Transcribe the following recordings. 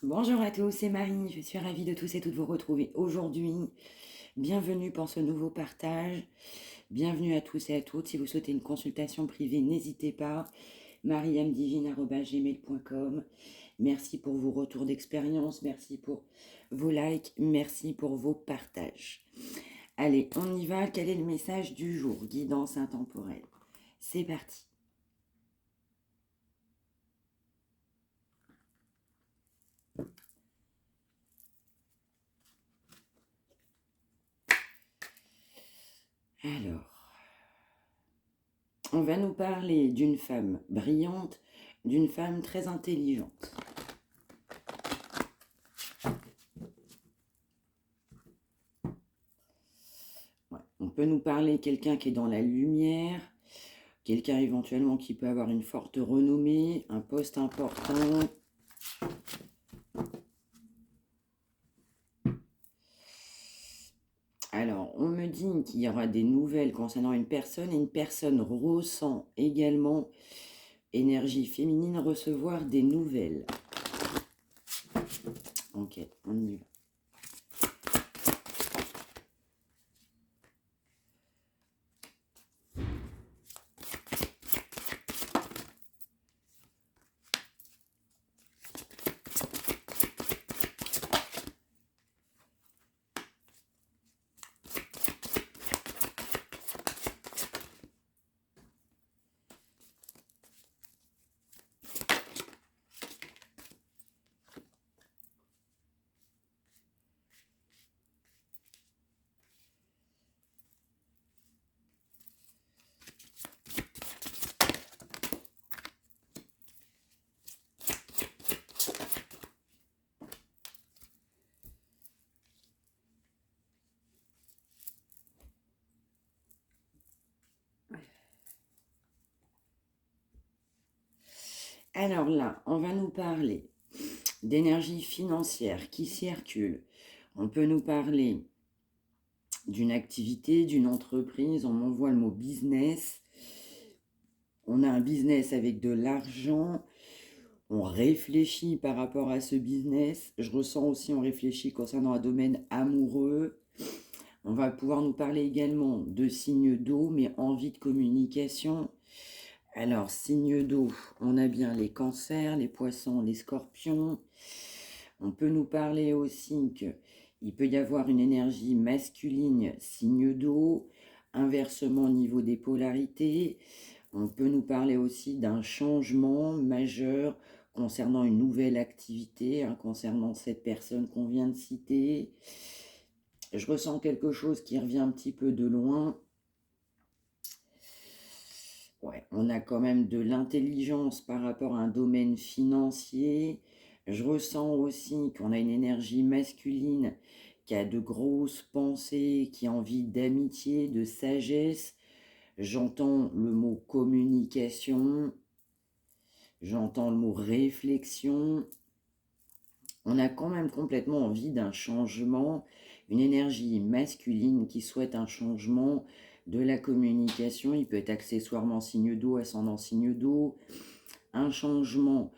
Bonjour à tous, c'est Marie, je suis ravie de tous et toutes vous retrouver aujourd'hui. Bienvenue pour ce nouveau partage. Bienvenue à tous et à toutes. Si vous souhaitez une consultation privée, n'hésitez pas. mariamdivine@gmail.com. Merci pour vos retours d'expérience, merci pour vos likes, merci pour vos partages. Allez, on y va. Quel est le message du jour? Guidance intemporelle. C'est parti. Alors, on va nous parler d'une femme brillante, d'une femme très intelligente. Ouais. On peut nous parler de quelqu'un qui est dans la lumière, quelqu'un éventuellement qui peut avoir une forte renommée, un poste important. Alors, on me dit qu'il y aura des nouvelles concernant une personne, et une personne ressent également, énergie féminine, recevoir des nouvelles. Ok, on y va. Alors là, on va nous parler d'énergie financière qui circule. On peut nous parler d'une activité, d'une entreprise. On m'envoie le mot business. On a un business avec de l'argent. On réfléchit par rapport à ce business. Je ressens aussi, on réfléchit concernant un domaine amoureux. On va pouvoir nous parler également de signes d'eau, mais envie de communication. Alors, signes d'eau, on a bien les cancers, les poissons, les scorpions. On peut nous parler aussi qu'il peut y avoir une énergie masculine, signe d'eau, inversement au niveau des polarités. On peut nous parler aussi d'un changement majeur concernant une nouvelle activité, concernant cette personne qu'on vient de citer. Je ressens quelque chose qui revient un petit peu de loin. Ouais, on a quand même de l'intelligence par rapport à un domaine financier. Je ressens aussi qu'on a une énergie masculine qui a de grosses pensées, qui a envie d'amitié, de sagesse. J'entends le mot communication, j'entends le mot réflexion. On a quand même complètement envie d'un changement, une énergie masculine qui souhaite un changement de la communication. Il peut être accessoirement signe d'eau, ascendant signe d'eau. Un changement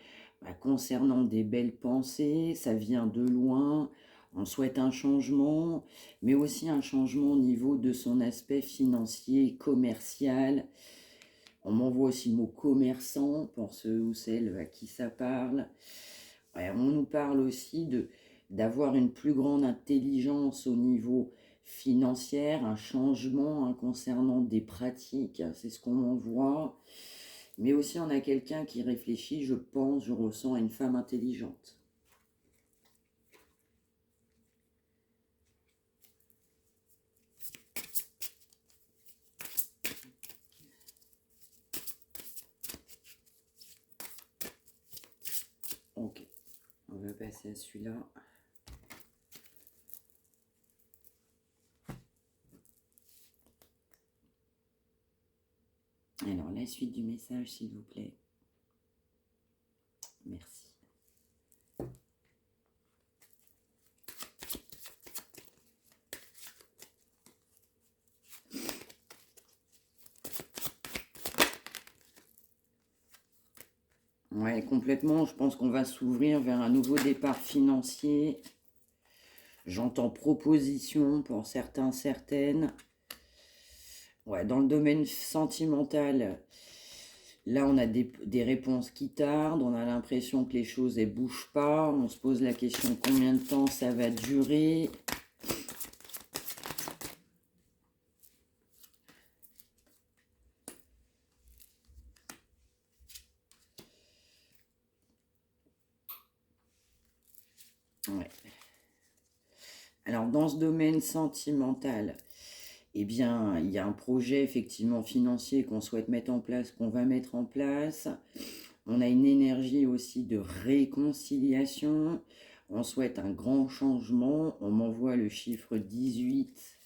concernant des belles pensées, ça vient de loin. On souhaite un changement, mais aussi un changement au niveau de son aspect financier, commercial. On m'envoie aussi le mot commerçant pour ceux ou celles à qui ça parle. Ouais, on nous parle aussi d'avoir une plus grande intelligence au niveau financier, un changement concernant des pratiques, c'est ce qu'on m'envoie. Mais aussi on a quelqu'un qui réfléchit, je pense, je ressens à une femme intelligente. Ok, on va passer à celui-là. Alors, la suite du message, s'il vous plaît. Merci. Ouais, complètement. Je pense qu'on va s'ouvrir vers un nouveau départ financier. J'entends proposition pour certains, certaines. Ouais, dans le domaine sentimental, là, on a des réponses qui tardent. On a l'impression que les choses ne bougent pas. On se pose la question combien de temps ça va durer. Ouais. Alors, dans ce domaine sentimental, eh bien, il y a un projet effectivement financier qu'on souhaite mettre en place, qu'on va mettre en place. On a une énergie aussi de réconciliation. On souhaite un grand changement. On m'envoie le chiffre 18.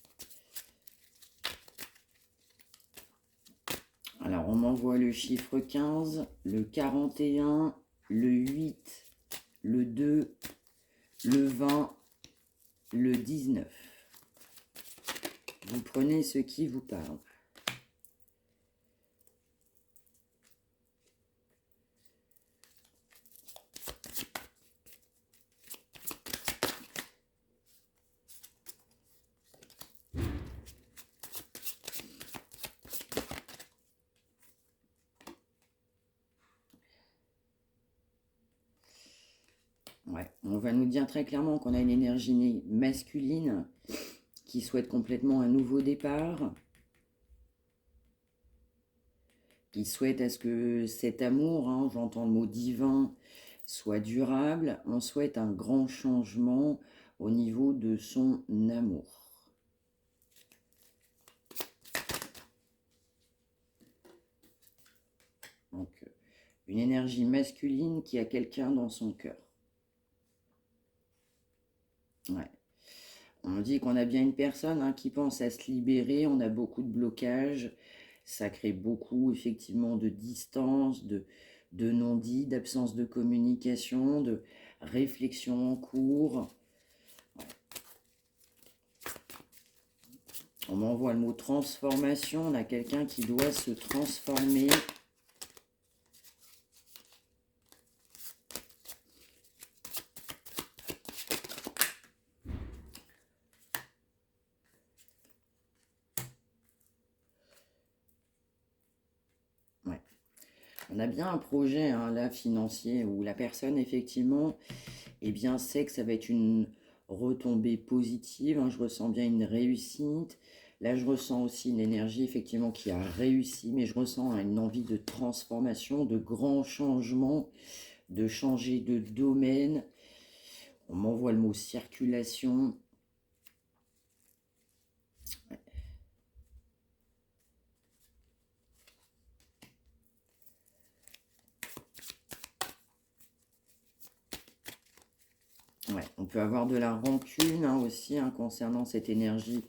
Alors, on m'envoie le chiffre 15, le 41, le 8, le 2, le 20, le 19. Vous prenez ce qui vous parle. Ouais, on va nous dire très clairement qu'on a une énergie masculine qui souhaite complètement un nouveau départ, qui souhaite à ce que cet amour, hein, j'entends le mot divin, soit durable. On souhaite un grand changement au niveau de son amour. Donc, une énergie masculine qui a quelqu'un dans son cœur. Ouais. On dit qu'on a bien une personne, hein, qui pense à se libérer. On a beaucoup de blocages. Ça crée beaucoup, effectivement, de distance, de non-dit, d'absence de communication, de réflexion en cours. On m'envoie le mot transformation. On a quelqu'un qui doit se transformer. Ouais. On a bien un projet, hein, là, financier, où la personne, effectivement, eh bien, sait que ça va être une retombée positive, hein. Je ressens bien une réussite. Là, je ressens aussi une énergie, effectivement, qui a réussi, mais je ressens, hein, une envie de transformation, de grands changements, de changer de domaine. On m'envoie le mot circulation. Ouais, on peut avoir de la rancune, hein, aussi, hein, concernant cette énergie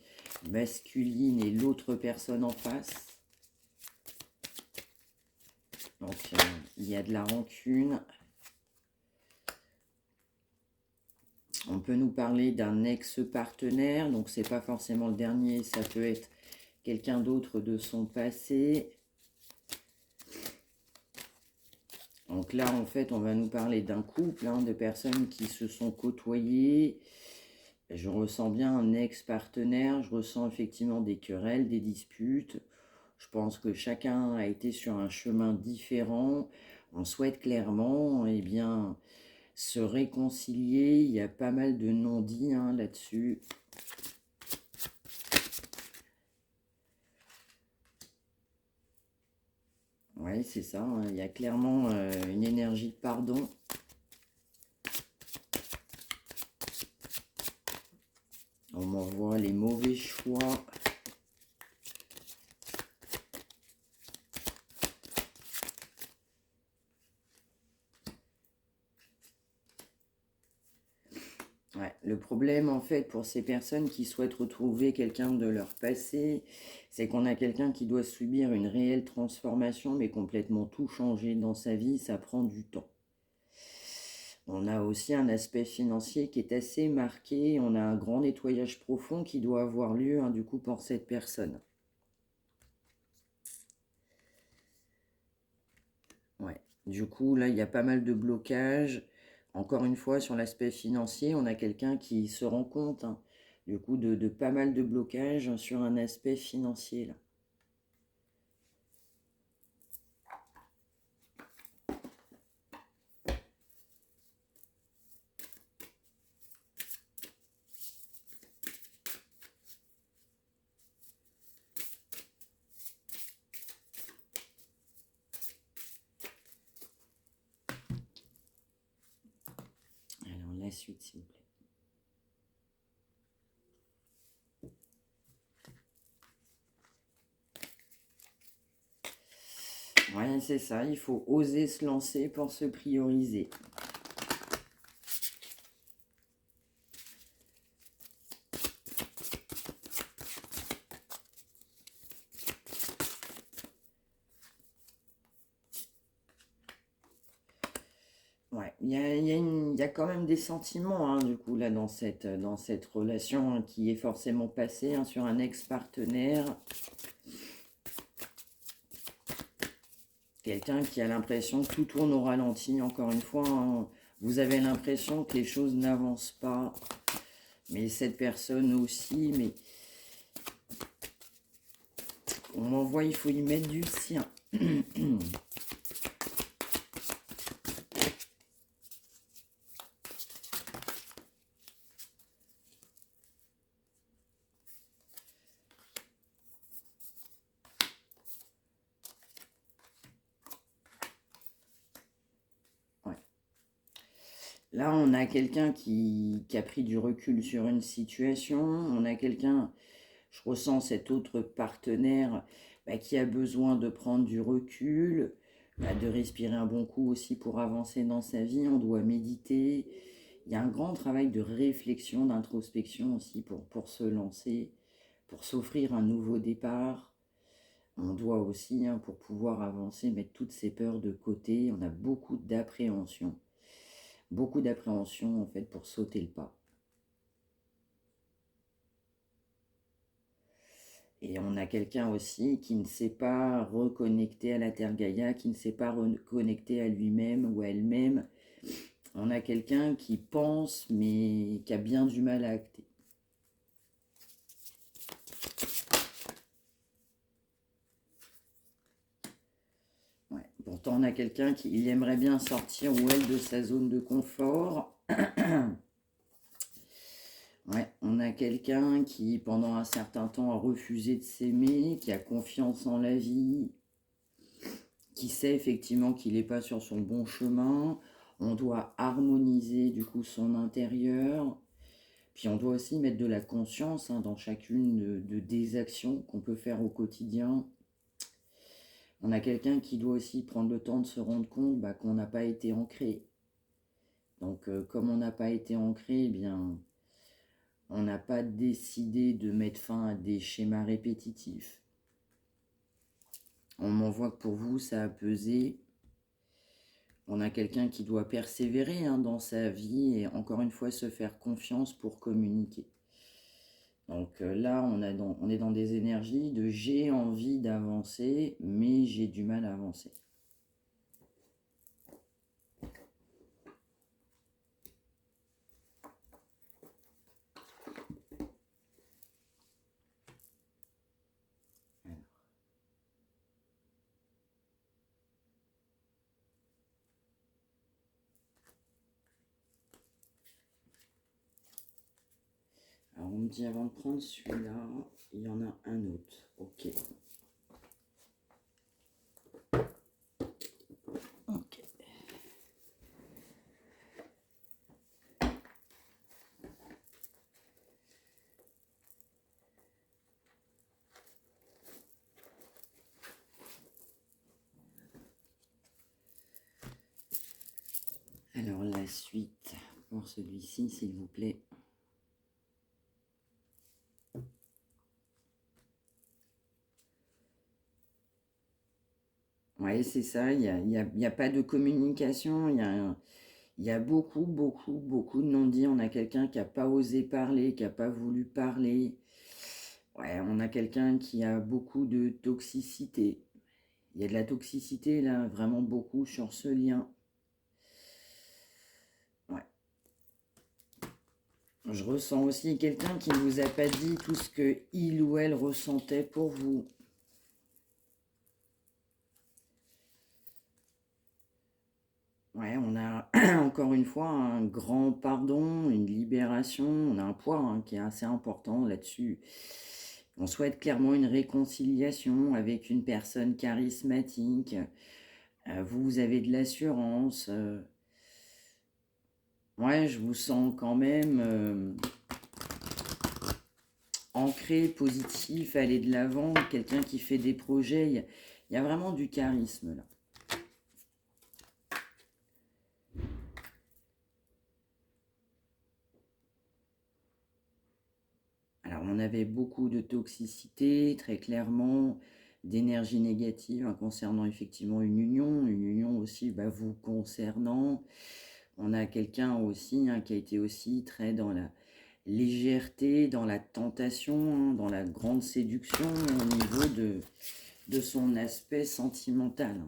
masculine et l'autre personne en face. Donc, il y a de la rancune. On peut nous parler d'un ex-partenaire, donc c'est pas forcément le dernier, ça peut être quelqu'un d'autre de son passé. Donc là, en fait, on va nous parler d'un couple, hein, de personnes qui se sont côtoyées. Je ressens bien un ex-partenaire, je ressens effectivement des querelles, des disputes. Je pense que chacun a été sur un chemin différent. On souhaite clairement, eh bien, se réconcilier. Il y a pas mal de non-dits, hein, là-dessus. Oui, c'est ça, hein. Il y a clairement une énergie de pardon. On m'envoie les mauvais choix. Ouais, le problème, en fait, pour ces personnes qui souhaitent retrouver quelqu'un de leur passé, c'est qu'on a quelqu'un qui doit subir une réelle transformation, mais complètement tout changer dans sa vie, ça prend du temps. On a aussi un aspect financier qui est assez marqué. On a un grand nettoyage profond qui doit avoir lieu, hein, du coup, pour cette personne. Ouais. Du coup, là, il y a pas mal de blocages. Encore une fois, sur l'aspect financier, on a quelqu'un qui se rend compte, hein, du coup, de pas mal de blocages sur un aspect financier, là. Alors, la suite, s'il vous plaît. Ouais, c'est ça, il faut oser se lancer pour se prioriser. Ouais, il y a quand même des sentiments, hein, du coup, là, dans cette relation, hein, qui est forcément passée, hein, sur un ex-partenaire. Quelqu'un qui a l'impression que tout tourne au ralenti, encore une fois, hein. Vous avez l'impression que les choses n'avancent pas, mais cette personne aussi, mais on m'envoie, il faut y mettre du sien. Ouais. Là, on a quelqu'un qui a pris du recul sur une situation, on a quelqu'un, je ressens cet autre partenaire, bah, qui a besoin de prendre du recul, bah, de respirer un bon coup aussi pour avancer dans sa vie. On doit méditer. Il y a un grand travail de réflexion, d'introspection aussi pour se lancer, pour s'offrir un nouveau départ. On doit aussi, hein, pour pouvoir avancer, mettre toutes ces peurs de côté. On a beaucoup d'appréhension en fait pour sauter le pas. Et on a quelqu'un aussi qui ne s'est pas reconnecté à la Terre Gaïa, qui ne s'est pas reconnecté à lui-même ou à elle-même. On a quelqu'un qui pense, mais qui a bien du mal à acter. Ouais. Pourtant, on a quelqu'un qui il aimerait bien sortir ou elle de sa zone de confort. Ouais, on a quelqu'un qui, pendant un certain temps, a refusé de s'aimer, qui a confiance en la vie, qui sait effectivement qu'il n'est pas sur son bon chemin. On doit harmoniser du coup son intérieur. Puis on doit aussi mettre de la conscience, hein, dans chacune des actions qu'on peut faire au quotidien. On a quelqu'un qui doit aussi prendre le temps de se rendre compte, bah, qu'on n'a pas été ancré. Donc comme on n'a pas été ancré, eh bien, on n'a pas décidé de mettre fin à des schémas répétitifs. On m'envoie que pour vous, ça a pesé. On a quelqu'un qui doit persévérer, hein, dans sa vie et encore une fois se faire confiance pour communiquer. Donc là, on est dans des énergies de j'ai envie d'avancer, mais j'ai du mal à avancer. Alors on me dit avant de prendre celui-là, il y en a un autre. Ok. Ok. Alors la suite pour celui-ci, s'il vous plaît. Oui, c'est ça, il y a pas de communication, il y a beaucoup de non-dits. On a quelqu'un qui n'a pas osé parler, qui n'a pas voulu parler. Ouais, on a quelqu'un qui a beaucoup de toxicité. Il y a de la toxicité là, vraiment beaucoup sur ce lien. Ouais. Je ressens aussi quelqu'un qui ne vous a pas dit tout ce que il ou elle ressentait pour vous. Ouais, on a encore une fois un grand pardon, une libération, on a un poids qui est assez important là-dessus. On souhaite clairement une réconciliation avec une personne charismatique. Vous avez de l'assurance. Ouais, je vous sens quand même ancré, positif, aller de l'avant, quelqu'un qui fait des projets. Il y a vraiment du charisme là. Alors, on avait beaucoup de toxicité, très clairement, d'énergie négative concernant effectivement une union aussi vous concernant. On a quelqu'un aussi qui a été aussi très dans la légèreté, dans la tentation, dans la grande séduction au niveau de son aspect sentimental.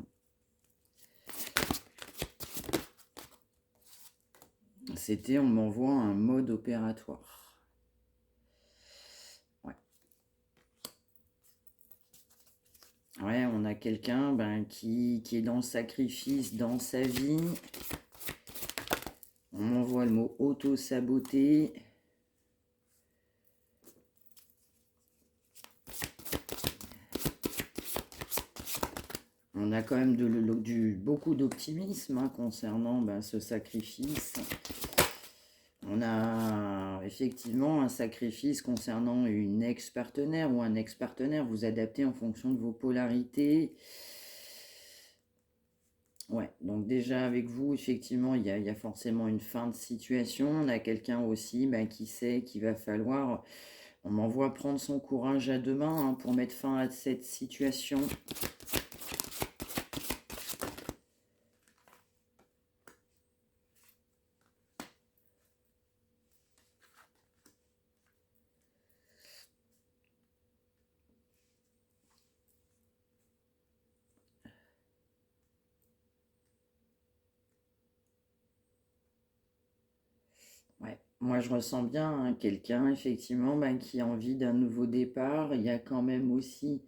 C'était, on m'envoie un mode opératoire. Ouais. Ouais, on a quelqu'un qui est dans le sacrifice dans sa vie. On m'envoie le mot auto-saboter. On a quand même beaucoup d'optimisme concernant ce sacrifice. On a effectivement un sacrifice concernant une ex-partenaire ou un ex-partenaire. Vous adaptez en fonction de vos polarités. Ouais, donc déjà avec vous, effectivement, il y a forcément une fin de situation. On a quelqu'un aussi qui sait qu'il va falloir... On m'envoie prendre son courage à deux mains pour mettre fin à cette situation. Ouais. Moi, je ressens bien quelqu'un, effectivement, qui a envie d'un nouveau départ. Il y a quand même aussi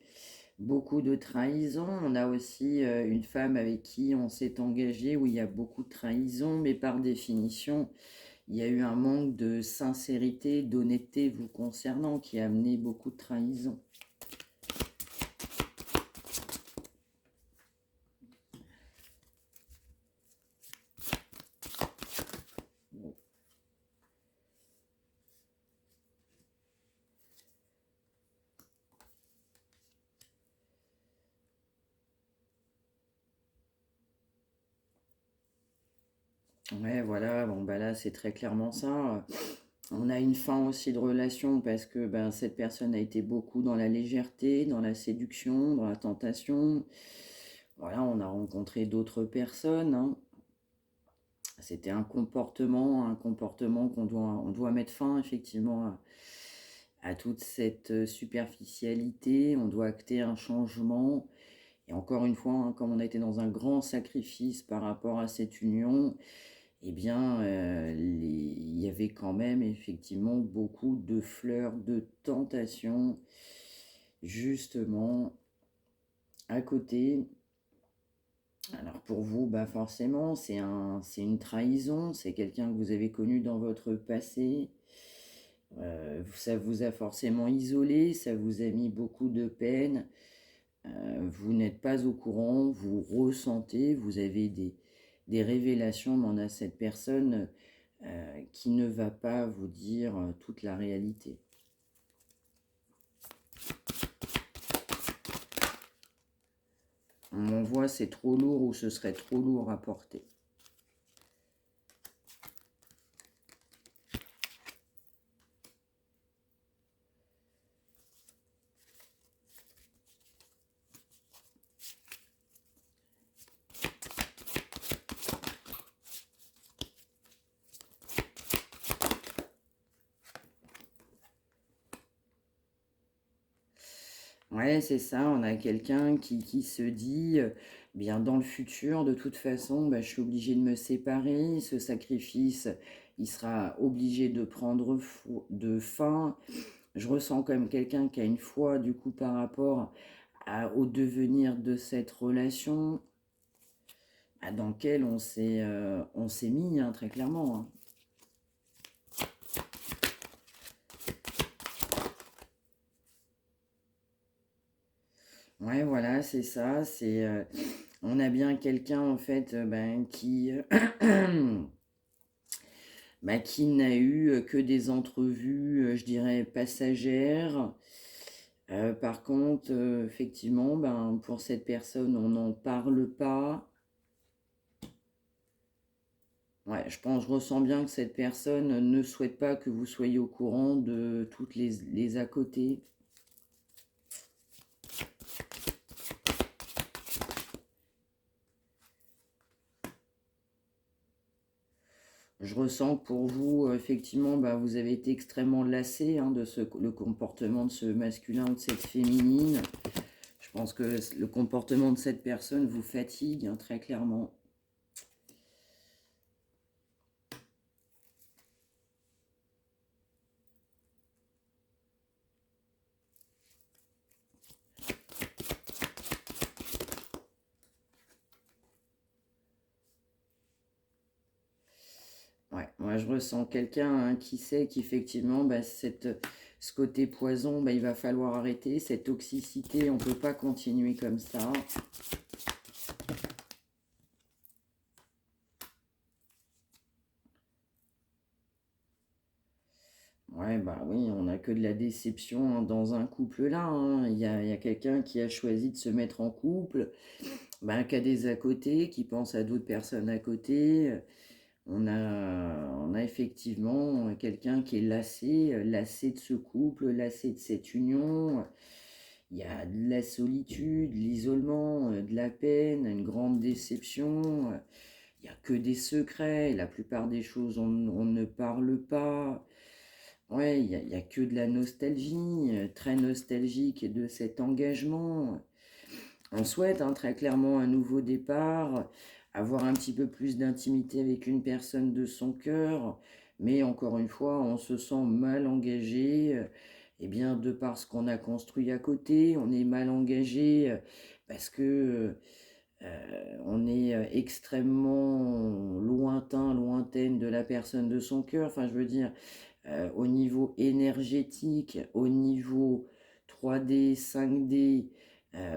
beaucoup de trahison. On a aussi une femme avec qui on s'est engagé, où il y a beaucoup de trahison, mais par définition, il y a eu un manque de sincérité, d'honnêteté vous concernant, qui a amené beaucoup de trahison. Ouais, voilà, bon, là, c'est très clairement ça. On a une fin aussi de relation parce que cette personne a été beaucoup dans la légèreté, dans la séduction, dans la tentation. Voilà, on a rencontré d'autres personnes. C'était un comportement on doit mettre fin effectivement à toute cette superficialité. On doit acter un changement. Et encore une fois, comme on a été dans un grand sacrifice par rapport à cette union, eh bien, il y avait quand même effectivement beaucoup de fleurs de tentation, justement, à côté. Alors pour vous, forcément, c'est une trahison, c'est quelqu'un que vous avez connu dans votre passé. Ça vous a forcément isolé, ça vous a mis beaucoup de peine. Vous n'êtes pas au courant, vous ressentez, vous avez des révélations, mais on a cette personne qui ne va pas vous dire toute la réalité. On m'envoie c'est trop lourd ou ce serait trop lourd à porter. Ouais, c'est ça, on a quelqu'un qui se dit, bien dans le futur, de toute façon, bah, je suis obligé de me séparer, ce sacrifice, il sera obligé de prendre de fin. Je ressens quand même quelqu'un qui a une foi, du coup, par rapport au devenir de cette relation dans lequel on s'est mis, hein, très clairement, hein. Ouais, voilà, c'est ça. On a bien quelqu'un en fait ben, qui n'a eu que des entrevues, je dirais, passagères. Par contre, effectivement, ben, pour cette personne, on n'en parle pas. Ouais, je ressens bien que cette personne ne souhaite pas que vous soyez au courant de toutes les à côté. Je ressens que pour vous, effectivement, bah, vous avez été extrêmement lassé hein, le comportement de ce masculin ou de cette féminine. Je pense que le comportement de cette personne vous fatigue hein, très clairement. Ouais, moi je ressens quelqu'un hein, qui sait qu'effectivement, bah, ce côté poison, bah, il va falloir arrêter. Cette toxicité, on ne peut pas continuer comme ça. Ouais, bah oui, on n'a que de la déception hein, dans un couple là, hein. Il y a quelqu'un qui a choisi de se mettre en couple, bah, qui a des à côté, qui pense à d'autres personnes à côté. On a effectivement quelqu'un qui est lassé, lassé de ce couple, lassé de cette union. Il y a de la solitude, l'isolement, de la peine, une grande déception. Il n'y a que des secrets. La plupart des choses, on ne parle pas. Ouais, il y a que de la nostalgie, très nostalgique de cet engagement. On souhaite hein, très clairement un nouveau départ, avoir un petit peu plus d'intimité avec une personne de son cœur, mais encore une fois, on se sent mal engagé, eh bien, de par ce qu'on a construit à côté, on est mal engagé parce que on est extrêmement lointaine de la personne de son cœur. Enfin, je veux dire, au niveau énergétique, au niveau 3D, 5D,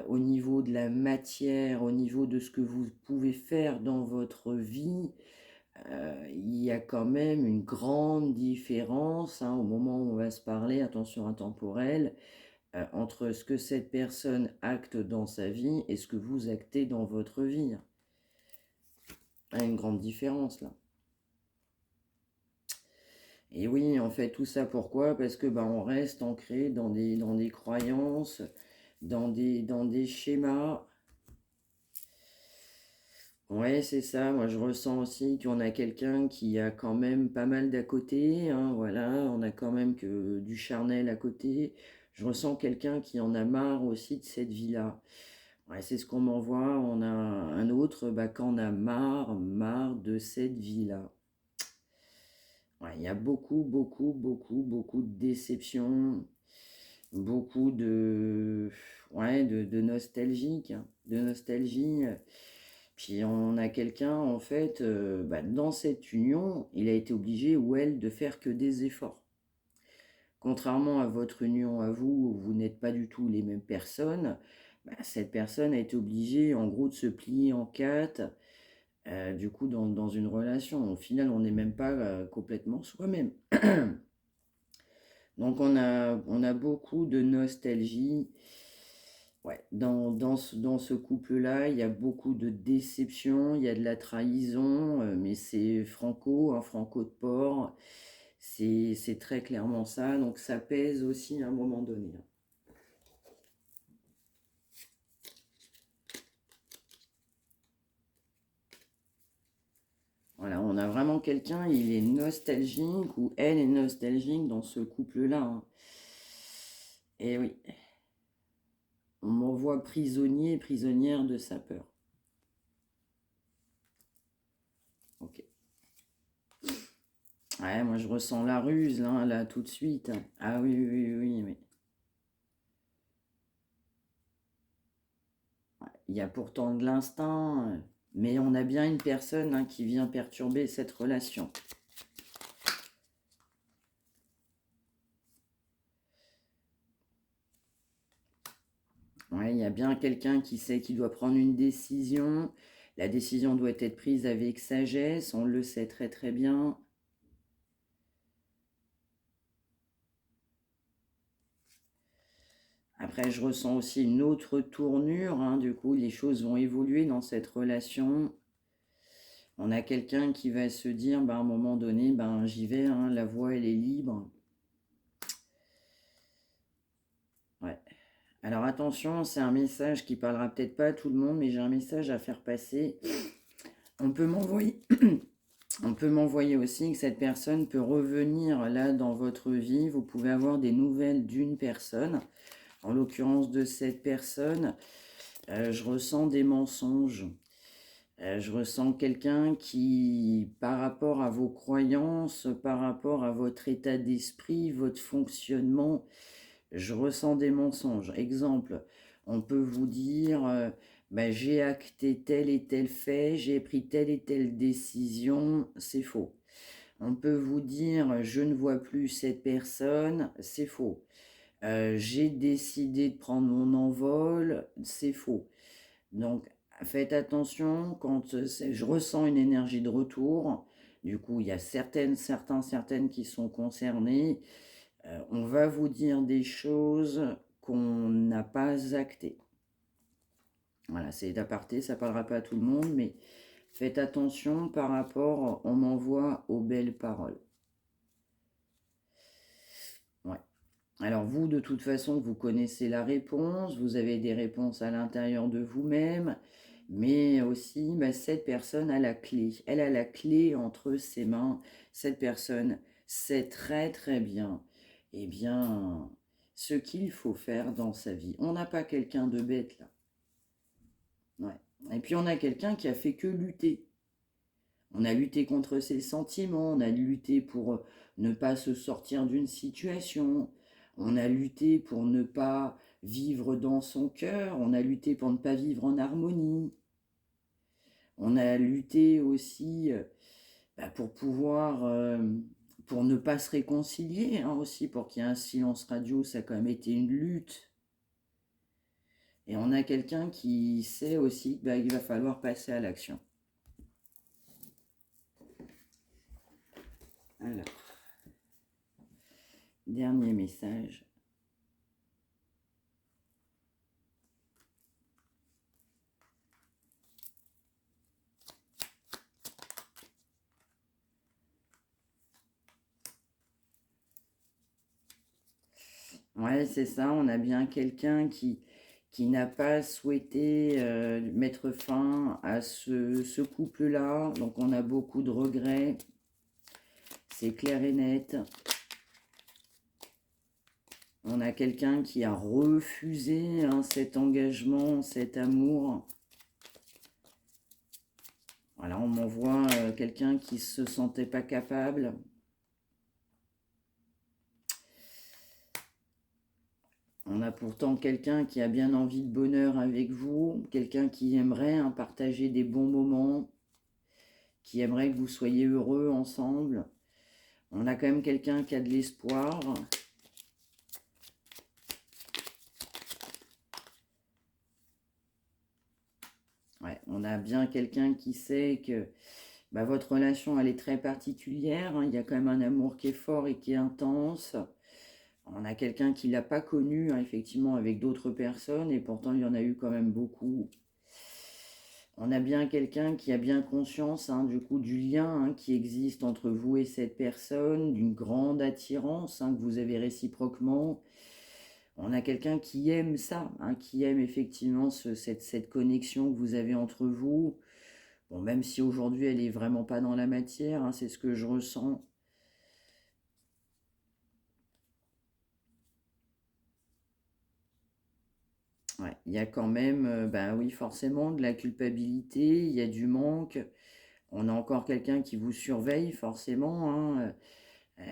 au niveau de la matière, au niveau de ce que vous pouvez faire dans votre vie, il y a quand même une grande différence hein, au moment où on va se parler, attention intemporelle, entre ce que cette personne acte dans sa vie et ce que vous actez dans votre vie. Il y a une grande différence là. Et oui, en fait, tout ça pourquoi? Parce que bah, on reste ancré dans des croyances, dans des schémas. Ouais, c'est ça. Moi, je ressens aussi qu'on a quelqu'un qui a quand même pas mal d'à côté, hein, voilà, on a quand même que du charnel à côté. Je ressens quelqu'un qui en a marre aussi de cette vie-là. Ouais, c'est ce qu'on m'envoie. On a un autre, bah, qu'en a marre de cette vie-là. Ouais, il y a beaucoup de déceptions, beaucoup de nostalgique, hein, de nostalgie. Puis on a quelqu'un, en fait, bah, dans cette union, il a été obligé, ou elle, de faire que des efforts. Contrairement à votre union à vous, où vous n'êtes pas du tout les mêmes personnes, bah, cette personne a été obligée, en gros, de se plier en quatre, du coup, dans une relation. Au final, on n'est même pas complètement soi-même. Donc on a beaucoup de nostalgie. Ouais, dans ce couple-là, il y a beaucoup de déception, il y a de la trahison, mais c'est franco, un franco de porc. C'est très clairement ça, donc ça pèse aussi à un moment donné, hein. Voilà, on a vraiment quelqu'un, il est nostalgique ou elle est nostalgique dans ce couple-là, hein. Et oui. On m'envoie prisonnier, prisonnière de sa peur. Ok. Ouais, moi je ressens la ruse, là, tout de suite. Ah oui, oui, oui, oui. Il y a pourtant de l'instinct, mais on a bien une personne qui vient perturber cette relation. Ouais, il y a bien quelqu'un qui sait qu'il doit prendre une décision. La décision doit être prise avec sagesse, on le sait très très bien. Après, je ressens aussi une autre tournure, du coup, les choses vont évoluer dans cette relation. On a quelqu'un qui va se dire, à un moment donné, j'y vais, la voie, elle est libre. Ouais. Alors attention, c'est un message qui parlera peut-être pas à tout le monde, mais j'ai un message à faire passer. On peut m'envoyer... On peut m'envoyer aussi que cette personne peut revenir là dans votre vie. Vous pouvez avoir des nouvelles d'une personne. En l'occurrence de cette personne, je ressens des mensonges. Je ressens quelqu'un qui, par rapport à vos croyances, par rapport à votre état d'esprit, votre fonctionnement, je ressens des mensonges. Exemple, on peut vous dire, j'ai acté tel et tel fait, j'ai pris telle et telle décision, c'est faux. On peut vous dire, je ne vois plus cette personne, c'est faux. J'ai décidé de prendre mon envol, c'est faux. Donc, faites attention quand je ressens une énergie de retour. Du coup, il y a certaines qui sont concernées. On va vous dire des choses qu'on n'a pas actées. Voilà, c'est d'aparté, ça ne parlera pas à tout le monde, mais faites attention par rapport, on m'envoie aux belles paroles. Ouais. Alors vous, de toute façon, vous connaissez la réponse, vous avez des réponses à l'intérieur de vous-même, mais aussi, cette personne a la clé. Elle a la clé entre ses mains. Cette personne sait très très bien, eh bien, ce qu'il faut faire dans sa vie. On n'a pas quelqu'un de bête là. Ouais. Et puis on a quelqu'un qui a fait que lutter. On a lutté contre ses sentiments, on a lutté pour ne pas se sortir d'une situation, on a lutté pour ne pas vivre dans son cœur, on a lutté pour ne pas vivre en harmonie, on a lutté aussi pour pouvoir, pour ne pas se réconcilier, aussi pour qu'il y ait un silence radio, ça a quand même été une lutte. Et on a quelqu'un qui sait aussi qu'il va falloir passer à l'action. Alors, dernier message. Ouais, c'est ça, on a bien quelqu'un qui n'a pas souhaité mettre fin à ce couple-là. Donc on a beaucoup de regrets, c'est clair et net. On a quelqu'un qui a refusé cet engagement, cet amour. Voilà, on m'envoie quelqu'un qui ne se sentait pas capable. On a pourtant quelqu'un qui a bien envie de bonheur avec vous, quelqu'un qui aimerait partager des bons moments, qui aimerait que vous soyez heureux ensemble. On a quand même quelqu'un qui a de l'espoir. Ouais, on a bien quelqu'un qui sait que votre relation, elle est très particulière. Il y a quand même un amour qui est fort et qui est intense. On a quelqu'un qui ne l'a pas connu, effectivement, avec d'autres personnes, et pourtant, il y en a eu quand même beaucoup. On a bien quelqu'un qui a bien conscience, du coup, du lien qui existe entre vous et cette personne, d'une grande attirance que vous avez réciproquement. On a quelqu'un qui aime ça, qui aime effectivement cette connexion que vous avez entre vous. Bon, même si aujourd'hui, elle n'est vraiment pas dans la matière, c'est ce que je ressens. Ouais, il y a quand même, bah oui, forcément, de la culpabilité, il y a du manque. On a encore quelqu'un qui vous surveille, forcément, hein.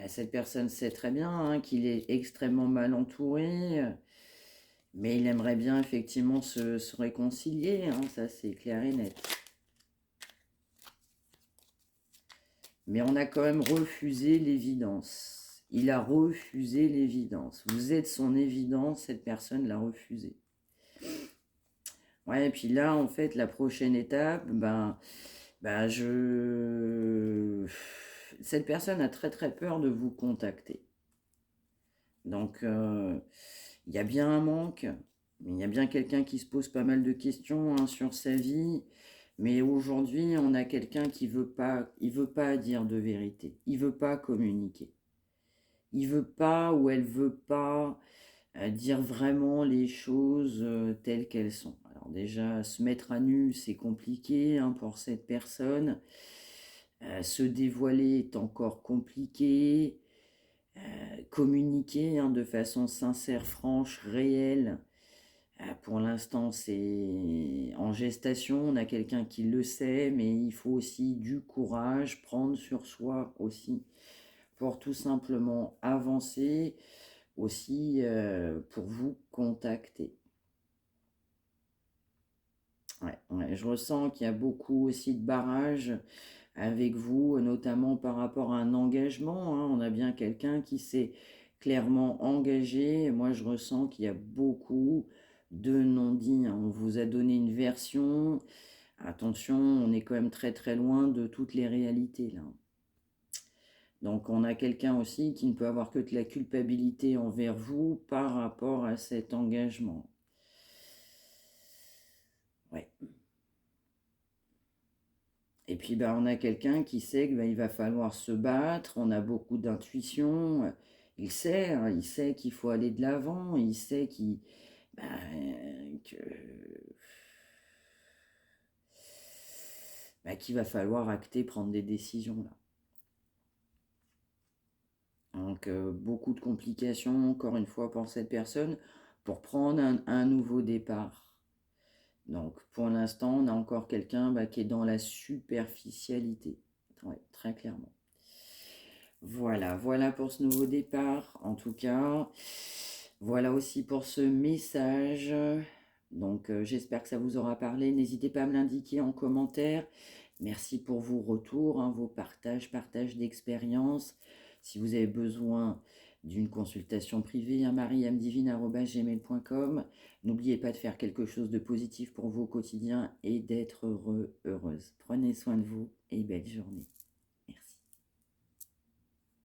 Cette personne sait très bien, hein, qu'il est extrêmement mal entouré, mais il aimerait bien effectivement se réconcilier, hein, ça c'est clair et net. Mais on a quand même refusé l'évidence. Il a refusé l'évidence. Vous êtes son évidence, cette personne l'a refusé. Ouais, et puis là, en fait, la prochaine étape, ben cette personne a très très peur de vous contacter. Donc, il y a bien un manque, mais il y a bien quelqu'un qui se pose pas mal de questions, hein, sur sa vie. Mais aujourd'hui, on a quelqu'un qui il veut pas dire de vérité. Il veut pas communiquer. Il veut pas ou elle veut pas dire vraiment les choses telles qu'elles sont. Alors déjà, se mettre à nu, c'est compliqué, hein, pour cette personne. Se dévoiler est encore compliqué. Communiquer, hein, de façon sincère, franche, réelle. Pour l'instant, c'est en gestation, on a quelqu'un qui le sait, mais il faut aussi du courage, prendre sur soi aussi, pour tout simplement avancer, aussi pour vous contacter. Ouais, ouais, je ressens qu'il y a beaucoup aussi de barrages avec vous, notamment par rapport à un engagement, hein. On a bien quelqu'un qui s'est clairement engagé. Moi, je ressens qu'il y a beaucoup de non-dits, hein. On vous a donné une version. Attention, on est quand même très très loin de toutes les réalités là. Donc on a quelqu'un aussi qui ne peut avoir que de la culpabilité envers vous par rapport à cet engagement. Ouais. Et puis on a quelqu'un qui sait qu'il va falloir se battre, on a beaucoup d'intuition, il sait, hein, il sait qu'il faut aller de l'avant, il sait bah, que, qu'il va falloir acter, prendre des décisions là. Donc beaucoup de complications, encore une fois, pour cette personne, pour prendre un nouveau départ. Donc pour l'instant, on a encore quelqu'un qui est dans la superficialité, ouais, très clairement. Voilà, voilà pour ce nouveau départ, en tout cas. Voilà aussi pour ce message. Donc j'espère que ça vous aura parlé. N'hésitez pas à me l'indiquer en commentaire. Merci pour vos retours, hein, vos partages d'expériences. Si vous avez besoin d'une consultation privée, hein, mariamdivine@gmail.com. N'oubliez pas de faire quelque chose de positif pour vous au quotidien et d'être heureux, heureuse. Prenez soin de vous et belle journée.